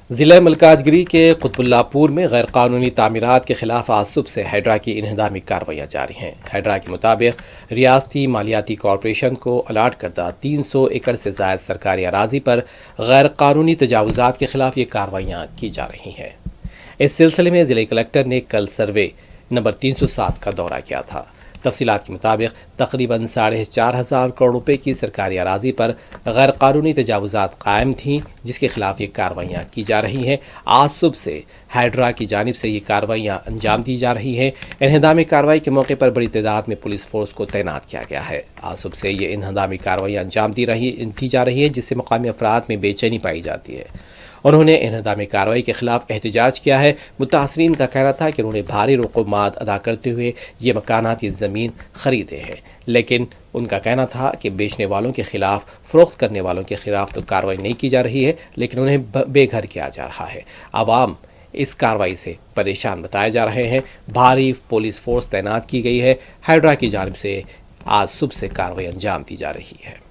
ضلع ملکاجگری کے قطب اللہ پور میں غیر قانونی تعمیرات کے خلاف آج صبح سے ہیڈرا کی انہدامی کارروائیاں جاری ہیں۔ ہیڈرا کے مطابق ریاستی مالیاتی کارپوریشن کو الاٹ کردہ 300 ایکڑ سے زائد سرکاری اراضی پر غیر قانونی تجاوزات کے خلاف یہ کارروائیاں کی جا رہی ہیں۔ اس سلسلے میں ضلع کلکٹر نے کل سروے نمبر 307 کا دورہ کیا تھا۔ تفصیلات کے مطابق تقریباً 4,500 کروڑ روپے کی سرکاری اراضی پر غیر قانونی تجاوزات قائم تھیں، جس کے خلاف یہ کارروائیاں کی جا رہی ہیں۔ آج صبح سے ہیڈرا کی جانب سے یہ کارروائیاں انجام دی جا رہی ہیں۔ انہدامی کارروائی کے موقع پر بڑی تعداد میں پولیس فورس کو تعینات کیا گیا ہے۔ آج صبح سے یہ انہدامی کارروائیاں انجام دی جا رہی ہیں، جس سے مقامی افراد میں بے چینی پائی جاتی ہے۔ انہوں نے انہدامی کارروائی کے خلاف احتجاج کیا ہے۔ متاثرین کا کہنا تھا کہ انہوں نے بھاری رقومات ادا کرتے ہوئے یہ مکانات، یہ زمین خریدے ہیں، لیکن ان کا کہنا تھا کہ بیچنے والوں کے خلاف، فروخت کرنے والوں کے خلاف تو کارروائی نہیں کی جا رہی ہے، لیکن انہیں بے گھر کیا جا رہا ہے۔ عوام اس کارروائی سے پریشان بتائے جا رہے ہیں۔ بھاری پولیس فورس تعینات کی گئی ہے۔ ہیڈرا کی جانب سے آج صبح سے کارروائی انجام دی جا رہی ہے۔